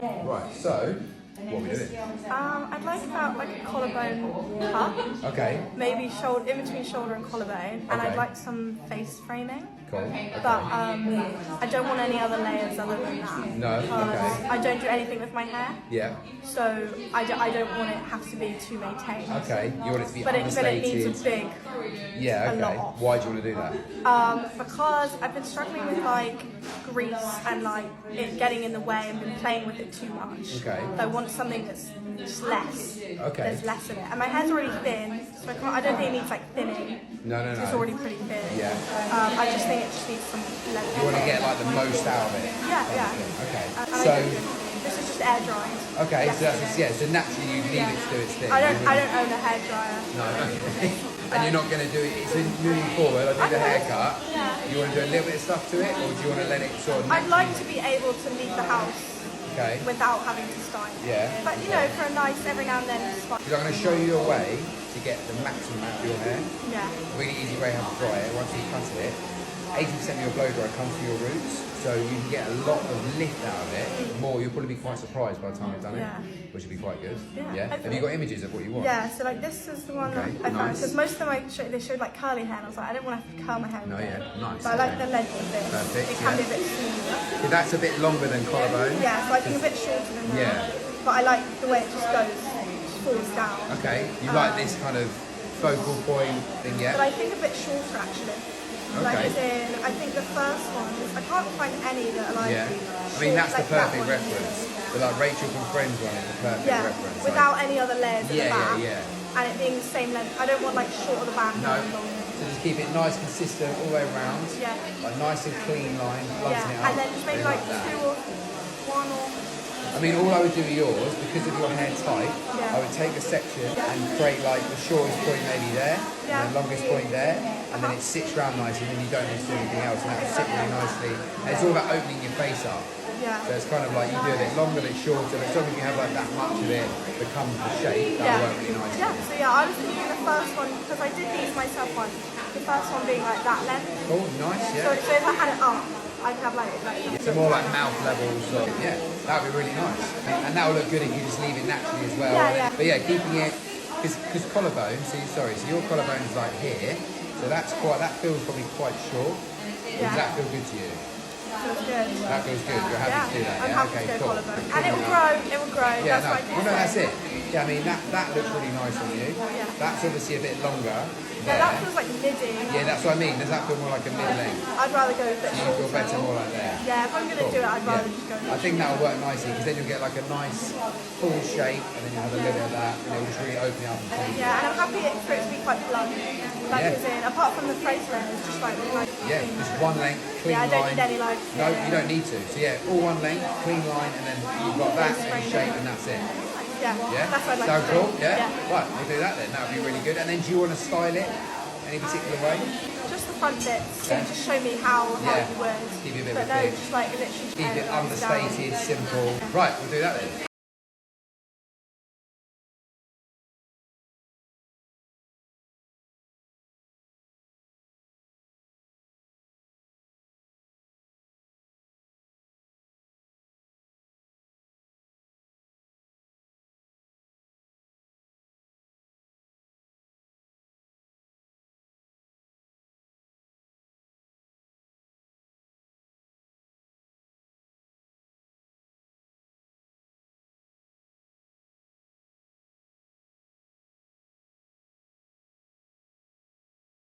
Right, so what are we doing? I'd like about like a collarbone cut. Okay. Maybe shoulder, in between shoulder and collarbone, and Okay. I'd like some face framing. Cool. Okay. But I don't want any other layers other than that. No. Because Okay. I don't do anything with my hair. Yeah. So I don't want it have to be too maintained. Okay. You want it to be But it understated. needs a big. Yeah. a Okay. lot. Why do you want to do that? Because I've been struggling with like grease and like it getting in the way and been playing with it too much. Okay. So I want something that's just less. Okay. There's less of it. And my hair's already thin, so I don't think it needs like thinning. No. It's already pretty thin. Yeah. I just think it just needs some length. You want to get like the most out of it. Yeah. Okay. And So. this is just air drying. Okay. So Yesterday. that's yeah. So naturally you leave it to do its thing. I don't own a hair dryer. No. Okay. And you're not going to do it. It's moving forward. I do the haircut. Yeah. You want to do a little bit of stuff to it, or do you want to let it sort of? I'd like to be able to leave the house Okay. without having to style it. Yeah. But you know, for a nice every now and then it's fun. Because I'm going to show you a way to get the maximum out of your hair. Yeah. A really easy way how to dry it. Once you cut it, 80% of your blow dry comes from your roots, so you can get a lot of lift out of it. More, you'll probably be quite surprised by the time I've done it, Yeah. which would be quite good. Yeah. Have you got images of what you want? Yeah, so like this is the one Okay, that I found, nice. because most of them they showed like curly hair and I was like, I don't want to have to curl my hair. No, with yeah, it. nice. But I like the length of this. Perfect, It can be a yeah. bit smoother. So that's a bit longer than collarbone. Yeah, so I think a bit shorter than that. Yeah. But I like the way it just goes, just falls down. Okay, you like this kind of focal point thing, But yeah? I think a bit shorter actually. Like Okay. as in, I think the first one, I can't find any that are like Yeah. I mean, that's the short, like that perfect one. reference. The like Rachel from Friends one is the perfect Yeah, reference. without any other layers at Yeah, the back. yeah. And it being the same length. I don't want like short of the band. No. and long. So just keep it nice, consistent all the way around. Yeah. Like nice and clean line, blunt it Yeah, up. and then just maybe really like that. two or one or. I mean, all I would do with yours, because of your hair type, Yeah. I would take a section and create like the shortest point maybe there, Yeah. and the longest point there, and then it sits round nicely, and then you don't need to do anything else, and that will sit really nicely. And it's all about opening your face up. Yeah. So it's kind of like you do a bit longer, a bit shorter, but as long as you have like that much of it becomes the shape, that'll work really nicely. Yeah, so yeah, I was thinking the first one, because I did these myself once, the first one being like that length. Cool, nice, So, yeah. so if I had it up, I could have like So more like mouth levels, so yeah, that would be really nice. And that will look good if you just leave it naturally as well. Yeah, yeah. But yeah, keeping it, because collarbone, so your collarbone is like here, so that feels probably quite short. Does Yeah. that feel good to you? feels good. That feels good, you're happy to do that, I'm yeah? happy Okay, to go cool. collarbone. And it will grow, Yeah, that's no, what I well, no, that's it. Yeah, I mean, that looks really nice on you. Yeah. That's obviously a bit longer. Yeah, that feels like midi. Yeah, that's what I mean. Does that feel more like a mid-length? I'd rather go a bit You shorter. feel better more like there? Yeah, if I'm going to do it, I'd rather just go I think that'll work nicely because then you'll get like a nice full shape and then you'll have a little bit of that and it'll just really open it up and clean. Yeah, and I'm happy for it to be quite blunt. Like Yeah. as in, apart from the phrase line, it's just like really nice. Yeah, just one length, clean Yeah, I don't line. need any like. No, you don't need to. So yeah, all one length, clean line, and then you've got that in shape and that's it. Yeah, Yeah? that's what I'd like Sound to do. cool? Yeah? Yeah. Right, we'll do that then. That would be really good. And then do you want to style it any particular way? Just the front bits. Yeah. Just show me how Yeah. you would. Give you a bit but of a no, thing. just like literally Keep it down. understated, simple. Right, we'll do that then.